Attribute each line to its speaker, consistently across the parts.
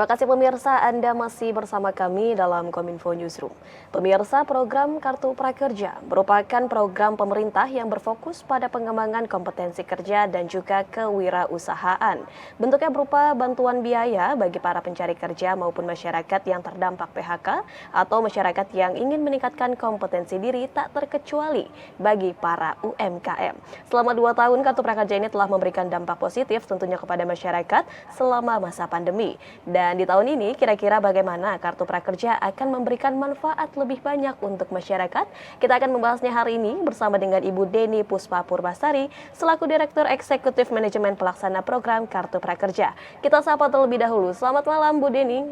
Speaker 1: Terima kasih pemirsa, Anda masih bersama kami dalam Kominfo Newsroom. Pemirsa, program Kartu Prakerja merupakan program pemerintah yang berfokus pada pengembangan kompetensi kerja dan juga kewirausahaan. Bentuknya berupa bantuan biaya bagi para pencari kerja maupun masyarakat yang terdampak PHK atau masyarakat yang ingin meningkatkan kompetensi diri tak terkecuali bagi para UMKM. Selama 2 tahun, Kartu Prakerja ini telah memberikan dampak positif tentunya kepada masyarakat selama masa pandemi. Dan di tahun ini, kira-kira bagaimana Kartu Prakerja akan memberikan manfaat lebih banyak untuk masyarakat? Kita akan membahasnya hari ini bersama dengan Ibu Deni Puspa Purbasari, selaku Direktur Eksekutif Manajemen Pelaksana Program Kartu Prakerja. Kita sapa terlebih dahulu. Selamat malam, Bu Deni.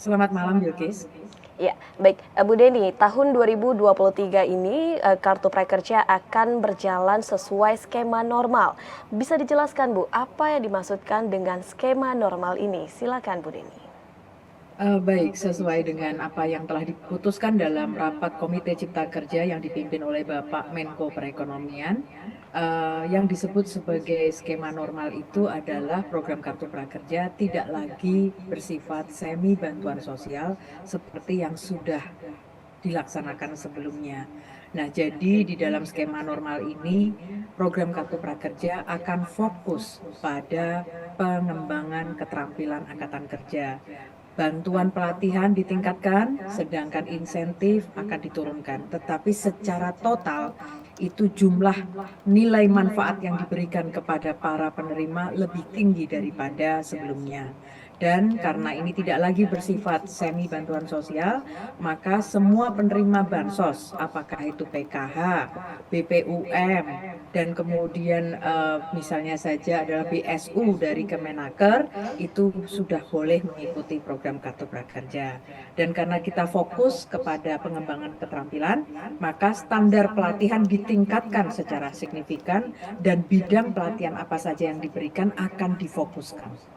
Speaker 2: Selamat malam, Bilkis.
Speaker 1: Ya, baik. Bu Deni, tahun 2023 ini Kartu Prakerja akan berjalan sesuai skema normal. Bisa dijelaskan, Bu, apa yang dimaksudkan dengan skema normal ini? Silakan, Bu Deni.
Speaker 2: Baik, sesuai dengan apa yang telah diputuskan dalam rapat Komite Cipta Kerja yang dipimpin oleh Bapak Menko Perekonomian, yang disebut sebagai skema normal itu adalah program Kartu Prakerja tidak lagi bersifat semi bantuan sosial seperti yang sudah dilaksanakan sebelumnya. Nah, jadi di dalam skema normal ini, program Kartu Prakerja akan fokus pada pengembangan keterampilan angkatan kerja. Bantuan pelatihan ditingkatkan, sedangkan insentif akan diturunkan. Tetapi secara total, itu jumlah nilai manfaat yang diberikan kepada para penerima lebih tinggi daripada sebelumnya. Dan karena ini tidak lagi bersifat semi bantuan sosial, maka semua penerima bansos, apakah itu PKH, BPUM, dan kemudian misalnya saja adalah BSU dari Kemenaker, itu sudah boleh mengikuti program Kartu Prakerja. Dan karena kita fokus kepada pengembangan keterampilan, maka standar pelatihan ditingkatkan secara signifikan dan bidang pelatihan apa saja yang diberikan akan difokuskan.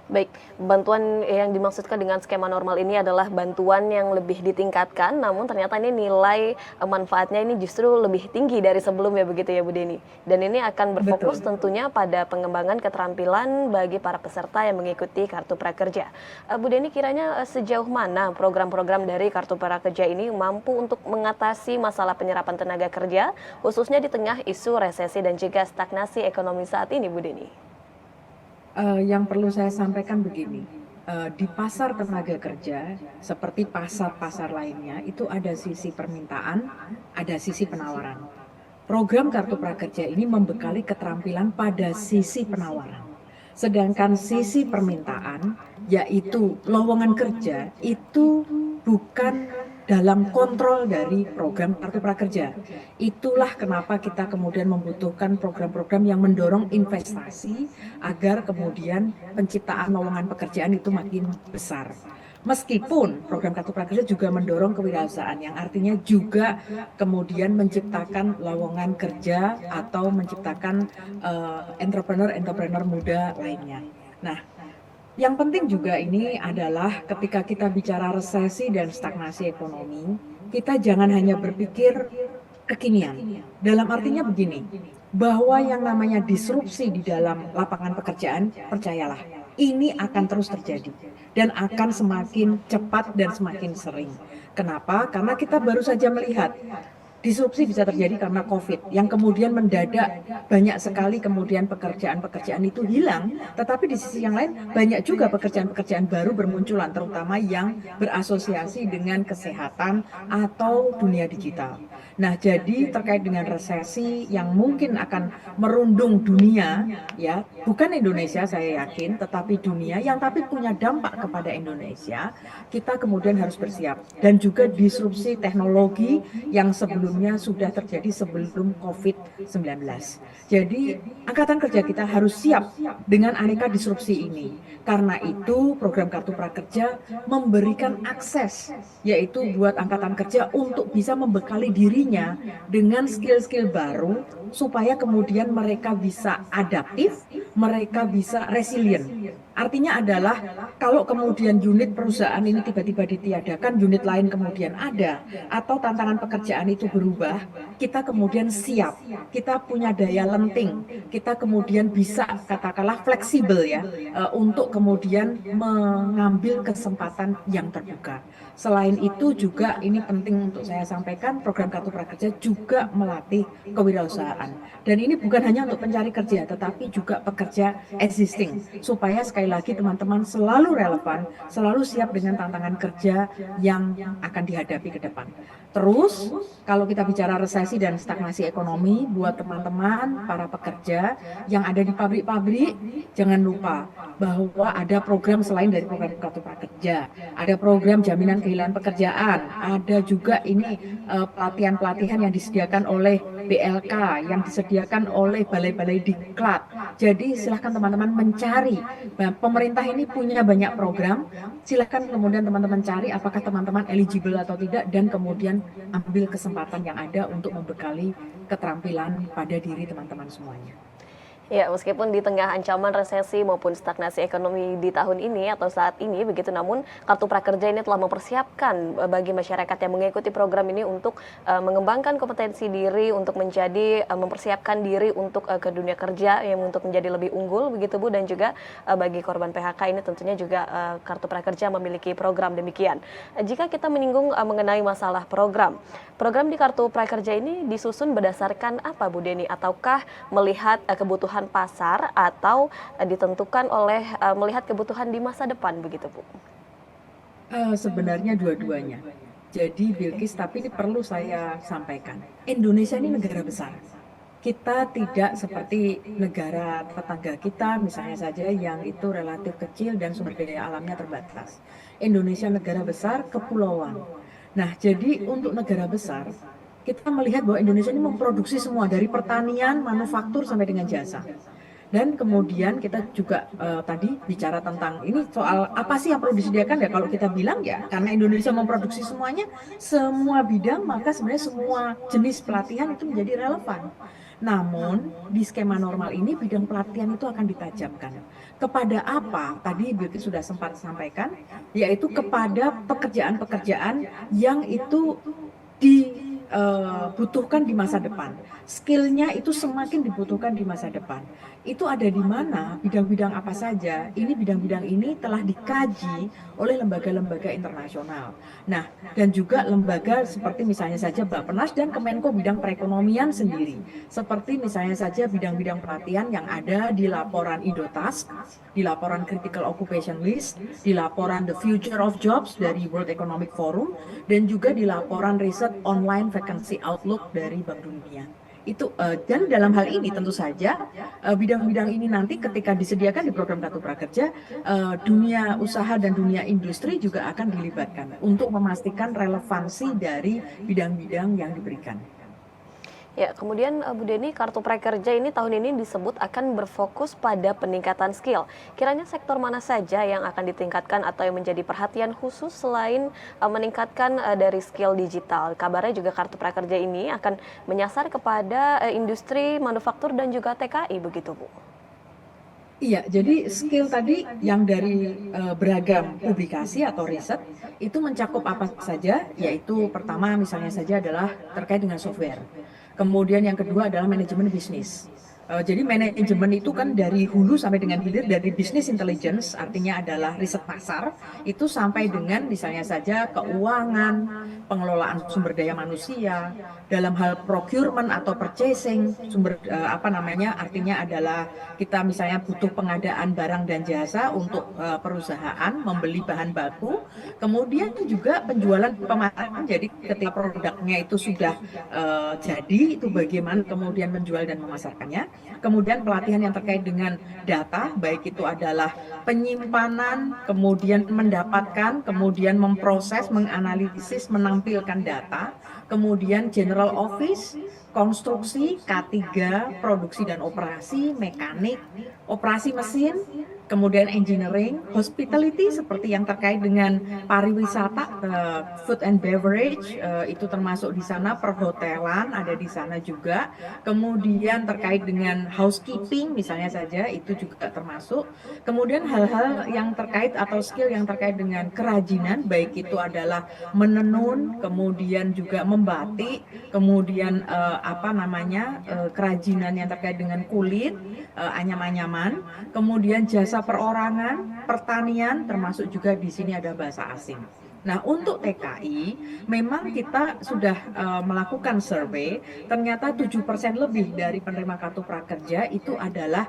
Speaker 1: Baik, bantuan yang dimaksudkan dengan skema normal ini adalah bantuan yang lebih ditingkatkan, namun ternyata ini nilai manfaatnya ini justru lebih tinggi dari sebelumnya, begitu ya Bu Deni. Dan ini akan berfokus tentunya pada pengembangan keterampilan bagi para peserta yang mengikuti Kartu Prakerja. Bu Deni, kiranya sejauh mana program-program dari Kartu Prakerja ini mampu untuk mengatasi masalah penyerapan tenaga kerja, khususnya di tengah isu resesi dan juga stagnasi ekonomi saat ini, Bu Deni?
Speaker 2: Yang perlu saya sampaikan begini, di pasar tenaga kerja seperti pasar-pasar lainnya itu ada sisi permintaan, ada sisi penawaran. Program Kartu Prakerja ini membekali keterampilan pada sisi penawaran. Sedangkan sisi permintaan, yaitu lowongan kerja, itu bukan dalam kontrol dari program Kartu Prakerja. Itulah kenapa kita kemudian membutuhkan program-program yang mendorong investasi agar kemudian penciptaan lowongan pekerjaan itu makin besar. Meskipun program Kartu Prakerja juga mendorong kewirausahaan, yang artinya juga kemudian menciptakan lowongan kerja atau menciptakan entrepreneur-entrepreneur muda lainnya. Nah, yang penting juga ini adalah ketika kita bicara resesi dan stagnasi ekonomi, kita jangan hanya berpikir kekinian. Dalam artinya begini, bahwa yang namanya disrupsi di dalam lapangan pekerjaan, percayalah, ini akan terus terjadi dan akan semakin cepat dan semakin sering. Kenapa? Karena kita baru saja melihat disrupsi bisa terjadi karena COVID, yang kemudian mendadak banyak sekali kemudian pekerjaan-pekerjaan itu hilang, tetapi di sisi yang lain banyak juga pekerjaan-pekerjaan baru bermunculan, terutama yang berasosiasi dengan kesehatan atau dunia digital. Nah, jadi terkait dengan resesi yang mungkin akan merundung dunia, ya, bukan Indonesia saya yakin, tetapi dunia yang tapi punya dampak kepada Indonesia, kita kemudian harus bersiap. Dan juga disrupsi teknologi yang sebelumnya sudah terjadi sebelum COVID-19. Jadi angkatan kerja kita harus siap dengan aneka disrupsi ini. Karena itu program Kartu Prakerja memberikan akses, yaitu buat angkatan kerja untuk bisa membekali dirinya dengan skill-skill baru supaya kemudian mereka bisa adaptif, mereka bisa resilient. Artinya adalah kalau kemudian unit perusahaan ini tiba-tiba ditiadakan, unit lain kemudian ada, atau tantangan pekerjaan itu berubah, kita kemudian siap, kita punya daya lenting, kita kemudian bisa katakanlah fleksibel ya, untuk kemudian mengambil kesempatan yang terbuka. Selain itu juga ini penting untuk saya sampaikan, program Kartu Prakerja juga melatih kewirausahaan. Dan ini bukan hanya untuk pencari kerja, tetapi juga pekerja existing. Supaya sekali lagi teman-teman selalu relevan, selalu siap dengan tantangan kerja yang akan dihadapi ke depan. Terus, kalau kita bicara resesi dan stagnasi ekonomi, buat teman-teman, para pekerja yang ada di pabrik-pabrik, jangan lupa bahwa ada program selain dari program Kartu Prakerja, ada program jaminan kehilangan pekerjaan, ada juga ini pelatihan-pelatihan yang disediakan oleh BLK, yang disediakan oleh balai-balai diklat. Jadi silahkan teman-teman mencari, pemerintah ini punya banyak program, silahkan kemudian teman-teman cari apakah teman-teman eligible atau tidak, dan kemudian ambil kesempatan yang ada untuk membekali keterampilan pada diri teman-teman semuanya.
Speaker 1: Ya, meskipun di tengah ancaman resesi maupun stagnasi ekonomi di tahun ini atau saat ini begitu, namun Kartu Prakerja ini telah mempersiapkan bagi masyarakat yang mengikuti program ini untuk mengembangkan kompetensi diri, untuk menjadi mempersiapkan diri untuk ke dunia kerja yang untuk menjadi lebih unggul begitu Bu, dan juga bagi korban PHK ini tentunya juga Kartu Prakerja memiliki program demikian. Jika kita menyinggung mengenai masalah program di Kartu Prakerja ini disusun berdasarkan apa Bu Deni, ataukah melihat kebutuhan pasar atau ditentukan oleh melihat kebutuhan di masa depan begitu Bu?
Speaker 2: Sebenarnya dua-duanya. Jadi Bilkis, tapi ini perlu saya sampaikan. Indonesia ini negara besar. Kita tidak seperti negara tetangga kita, misalnya saja yang itu relatif kecil dan sumber daya alamnya terbatas. Indonesia negara besar, kepulauan. Nah, jadi untuk negara besar, kita melihat bahwa Indonesia ini memproduksi semua dari pertanian, manufaktur sampai dengan jasa. Dan kemudian kita juga tadi bicara tentang ini soal apa sih yang perlu disediakan ya, kalau kita bilang ya karena Indonesia memproduksi semuanya, semua bidang, maka sebenarnya semua jenis pelatihan itu menjadi relevan. Namun di skema normal ini bidang pelatihan itu akan ditajamkan. Kepada apa? Tadi Bilkis sudah sempat sampaikan, yaitu kepada pekerjaan-pekerjaan yang itu dibutuhkan di masa depan. Skillnya itu semakin dibutuhkan di masa depan. Itu ada di mana, bidang-bidang apa saja. Ini bidang-bidang ini telah dikaji oleh lembaga-lembaga internasional. Nah, dan juga lembaga seperti misalnya saja Bappenas dan Kemenko bidang perekonomian sendiri. Seperti misalnya saja bidang-bidang pelatihan yang ada di laporan Indotask, di laporan Critical Occupation List, di laporan The Future of Jobs dari World Economic Forum, dan juga di laporan Riset Online Vacancy Outlook dari Bank Dunia. Itu dan dalam hal ini tentu saja bidang-bidang ini nanti ketika disediakan di program Kartu Prakerja, dunia usaha dan dunia industri juga akan dilibatkan untuk memastikan relevansi dari bidang-bidang yang diberikan.
Speaker 1: Ya, kemudian Bu Deni, Kartu Prakerja ini tahun ini disebut akan berfokus pada peningkatan skill. Kiranya sektor mana saja yang akan ditingkatkan atau yang menjadi perhatian khusus selain meningkatkan dari skill digital? Kabarnya juga Kartu Prakerja ini akan menyasar kepada industri manufaktur dan juga TKI begitu Bu?
Speaker 2: Iya, jadi skill tadi yang dari beragam publikasi atau riset itu mencakup apa saja, yaitu pertama misalnya saja adalah terkait dengan software. Kemudian yang kedua adalah manajemen bisnis. Jadi manajemen itu kan dari hulu sampai dengan hilir, dari business intelligence artinya adalah riset pasar itu sampai dengan misalnya saja keuangan, pengelolaan sumber daya manusia, dalam hal procurement atau purchasing, artinya adalah kita misalnya butuh pengadaan barang dan jasa untuk perusahaan membeli bahan baku, kemudian juga penjualan pemasaran, jadi ketika produknya itu sudah jadi, itu bagaimana kemudian menjual dan memasarkannya. Kemudian pelatihan yang terkait dengan data, baik itu adalah penyimpanan, kemudian mendapatkan, kemudian memproses, menganalisis, menampilkan data, kemudian general office, konstruksi, K3, produksi dan operasi, mekanik, operasi mesin, kemudian engineering, hospitality seperti yang terkait dengan pariwisata, food and beverage, itu termasuk di sana, perhotelan ada di sana juga, kemudian terkait dengan housekeeping misalnya saja itu juga termasuk, kemudian hal-hal yang terkait atau skill yang terkait dengan kerajinan, baik itu adalah menenun, kemudian juga membatik, kemudian kerajinan yang terkait dengan kulit, anyam-anyaman, kemudian jasa perorangan, pertanian, termasuk juga di sini ada bahasa asing. Nah, untuk TKI, memang kita sudah melakukan survei, ternyata 7% lebih dari penerima kartu prakerja itu adalah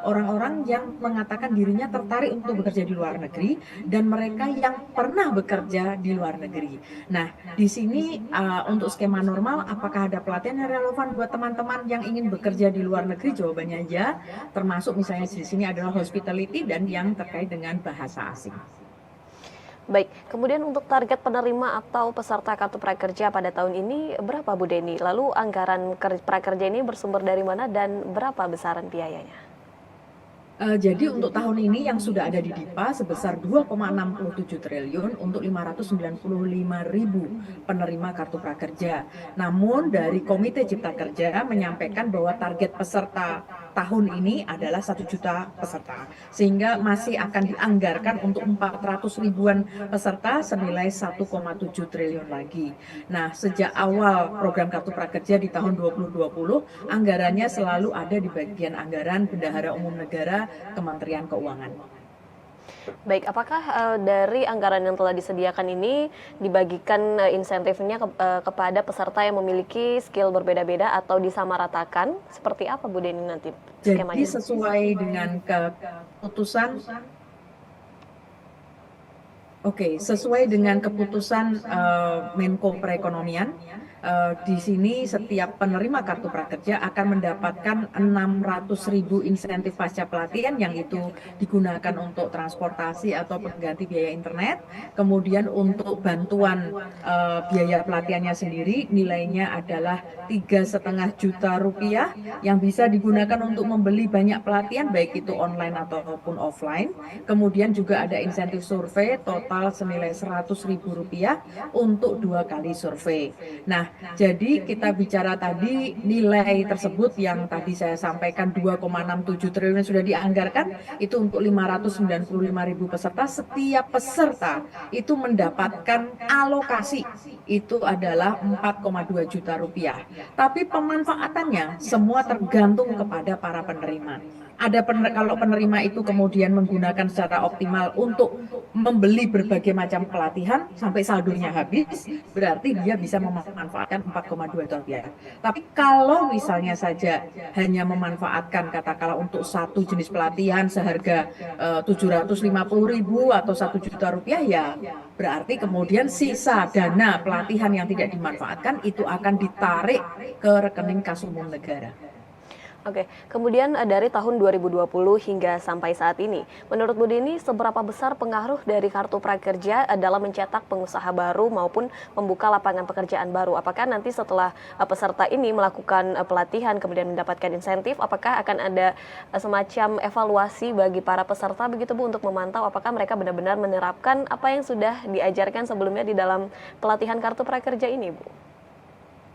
Speaker 2: orang-orang yang mengatakan dirinya tertarik untuk bekerja di luar negeri, dan mereka yang pernah bekerja di luar negeri. Nah, di sini untuk skema normal, apakah ada pelatihan yang relevan buat teman-teman yang ingin bekerja di luar negeri? Jawabannya ya, termasuk misalnya di sini adalah hospitality dan yang terkait dengan bahasa asing.
Speaker 1: Baik, kemudian untuk target penerima atau peserta kartu prakerja pada tahun ini berapa Bu Deni? Lalu anggaran prakerja ini bersumber dari mana dan berapa besaran biayanya?
Speaker 2: Jadi untuk tahun ini yang sudah ada di DIPA sebesar 2,67 triliun untuk 595.000 penerima kartu prakerja. Namun dari Komite Cipta Kerja menyampaikan bahwa target peserta tahun ini adalah 1 juta peserta, sehingga masih akan dianggarkan untuk 400 ribuan peserta senilai 1,7 triliun lagi. Nah, sejak awal program kartu prakerja di tahun 2020, anggarannya selalu ada di bagian anggaran Bendahara Umum Negara, Kementerian Keuangan.
Speaker 1: Baik, apakah dari anggaran yang telah disediakan ini dibagikan insentifnya kepada peserta yang memiliki skill berbeda-beda atau disamaratakan? Seperti apa Bu Deni nanti skemanya?
Speaker 2: Jadi sesuai dengan sesuai dengan keputusan Menko Perekonomian, di sini setiap penerima kartu prakerja akan mendapatkan 600.000 insentif pasca pelatihan yang itu digunakan untuk transportasi atau pengganti biaya internet. Kemudian untuk bantuan biaya pelatihannya sendiri nilainya adalah 3,5 juta rupiah yang bisa digunakan untuk membeli banyak pelatihan baik itu online ataupun offline. Kemudian juga ada insentif survei total senilai 100.000 rupiah untuk 2 kali survei. Nah, jadi kita bicara tadi nilai tersebut yang tadi saya sampaikan 2,67 triliun sudah dianggarkan itu untuk 595.000 peserta. Setiap peserta itu mendapatkan alokasi itu adalah 4,2 juta rupiah. Tapi pemanfaatannya semua tergantung kepada para penerima. Kalau penerima itu kemudian menggunakan secara optimal untuk membeli berbagai macam pelatihan sampai saldonya habis, berarti dia bisa memanfaatkan 4,2 juta rupiah. Tapi kalau misalnya saja hanya memanfaatkan katakanlah untuk satu jenis pelatihan seharga 750.000 atau 1 juta rupiah, ya berarti kemudian sisa dana pelatihan yang tidak dimanfaatkan itu akan ditarik ke rekening kas umum negara.
Speaker 1: Oke, kemudian dari tahun 2020 hingga sampai saat ini, menurut Bu Deni seberapa besar pengaruh dari kartu prakerja dalam mencetak pengusaha baru maupun membuka lapangan pekerjaan baru? Apakah nanti setelah peserta ini melakukan pelatihan kemudian mendapatkan insentif, apakah akan ada semacam evaluasi bagi para peserta begitu Bu untuk memantau apakah mereka benar-benar menerapkan apa yang sudah diajarkan sebelumnya di dalam pelatihan kartu prakerja ini, Bu?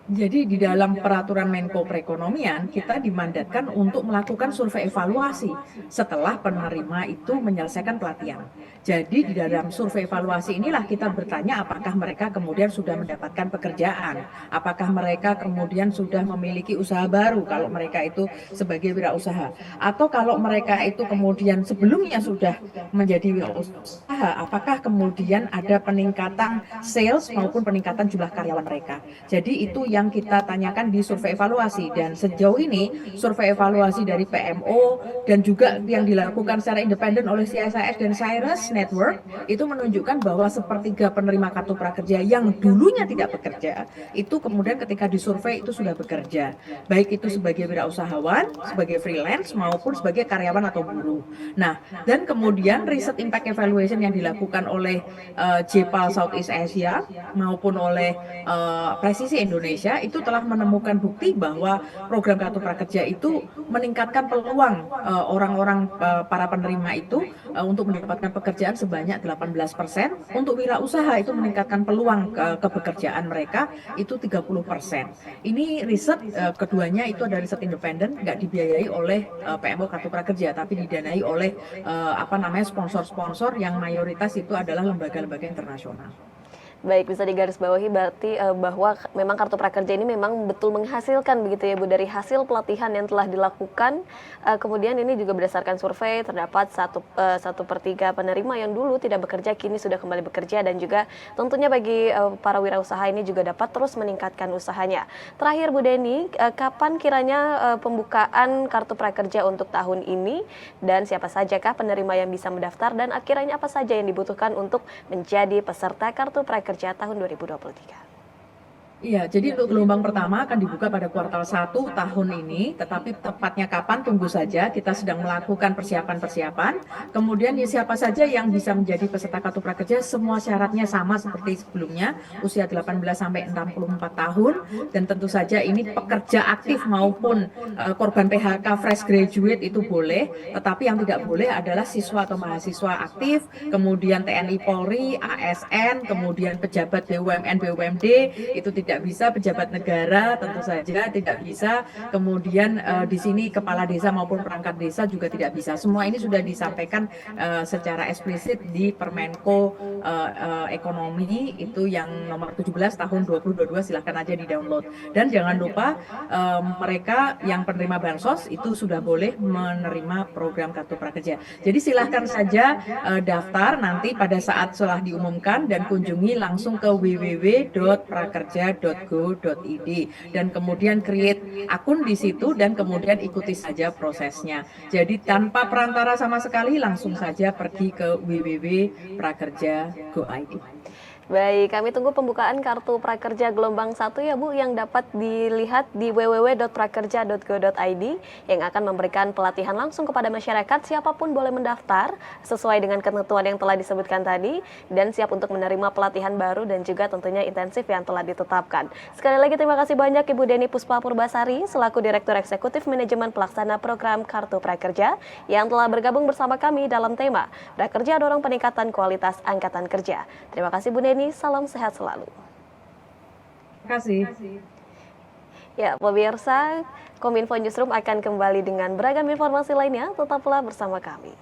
Speaker 2: Jadi di dalam peraturan Menko Perekonomian kita dimandatkan untuk melakukan survei evaluasi setelah penerima itu menyelesaikan pelatihan. Jadi di dalam survei evaluasi inilah kita bertanya apakah mereka kemudian sudah mendapatkan pekerjaan, apakah mereka kemudian sudah memiliki usaha baru kalau mereka itu sebagai wirausaha, atau kalau mereka itu kemudian sebelumnya sudah menjadi wirausaha, apakah kemudian ada peningkatan sales maupun peningkatan jumlah karyawan mereka. Jadi itu yang kita tanyakan di survei evaluasi, dan sejauh ini survei evaluasi dari PMO dan juga yang dilakukan secara independen oleh CSIS dan Cyrus Network itu menunjukkan bahwa sepertiga penerima kartu prakerja yang dulunya tidak bekerja itu kemudian ketika disurvei itu sudah bekerja, baik itu sebagai wirausahawan, sebagai freelance maupun sebagai karyawan atau buruh. Nah, dan kemudian riset impact evaluation yang dilakukan oleh JPAL Southeast Asia maupun oleh Presisi Indonesia Indonesia itu telah menemukan bukti bahwa program Kartu Prakerja itu meningkatkan peluang orang-orang para penerima itu untuk mendapatkan pekerjaan sebanyak 18%. Untuk wirausaha itu meningkatkan peluang kepekerjaan mereka itu 30%. Ini riset keduanya itu ada riset independen, nggak dibiayai oleh PMO Kartu Prakerja, tapi didanai oleh sponsor-sponsor yang mayoritas itu adalah lembaga-lembaga internasional.
Speaker 1: Baik, bisa digarisbawahi berarti bahwa memang Kartu Prakerja ini memang betul menghasilkan begitu ya Bu, dari hasil pelatihan yang telah dilakukan. Kemudian ini juga berdasarkan survei terdapat 1/3 penerima yang dulu tidak bekerja kini sudah kembali bekerja, dan juga tentunya bagi para wirausaha ini juga dapat terus meningkatkan usahanya. Terakhir Bu Deni, kapan kiranya pembukaan Kartu Prakerja untuk tahun ini, dan siapa sajakah penerima yang bisa mendaftar, dan akhirnya apa saja yang dibutuhkan untuk menjadi peserta Kartu Prakerja tahun 2023?
Speaker 2: Iya, jadi untuk gelombang pertama akan dibuka pada kuartal 1 tahun ini, tetapi tepatnya kapan tunggu saja, kita sedang melakukan persiapan-persiapan. Kemudian ya, siapa saja yang bisa menjadi peserta Kartu Prakerja, semua syaratnya sama seperti sebelumnya, usia 18 sampai 64 tahun, dan tentu saja ini pekerja aktif maupun korban PHK fresh graduate itu boleh, tetapi yang tidak boleh adalah siswa atau mahasiswa aktif, kemudian TNI Polri, ASN, kemudian pejabat BUMN, BUMD, itu tidak bisa, pejabat negara tentu saja tidak bisa, kemudian di sini kepala desa maupun perangkat desa juga tidak bisa. Semua ini sudah disampaikan secara eksplisit di Permenko Ekonomi itu yang nomor 17 tahun 2022, silahkan aja di-download. Dan jangan lupa mereka yang penerima bansos itu sudah boleh menerima program Kartu Prakerja. Jadi silahkan saja daftar nanti pada saat setelah diumumkan, dan kunjungi langsung ke www.prakerja.go.id dan kemudian create akun di situ, dan kemudian ikuti saja prosesnya. Jadi tanpa perantara sama sekali, langsung saja pergi ke www.prakerja.go.id.
Speaker 1: Baik, kami tunggu pembukaan Kartu Prakerja gelombang 1 ya Bu, yang dapat dilihat di www.prakerja.go.id, yang akan memberikan pelatihan langsung kepada masyarakat. Siapapun boleh mendaftar sesuai dengan ketentuan yang telah disebutkan tadi, dan siap untuk menerima pelatihan baru dan juga tentunya intensif yang telah ditetapkan. Sekali lagi terima kasih banyak Ibu Deni Puspa Purbasari selaku Direktur Eksekutif Manajemen Pelaksana Program Kartu Prakerja yang telah bergabung bersama kami dalam tema Prakerja Dorong Peningkatan Kualitas Angkatan Kerja. Terima kasih Bu Deni. Salam sehat selalu.
Speaker 2: Terima kasih.
Speaker 1: Ya, pemirsa, Kominfo Newsroom akan kembali dengan beragam informasi lainnya. Tetaplah bersama kami.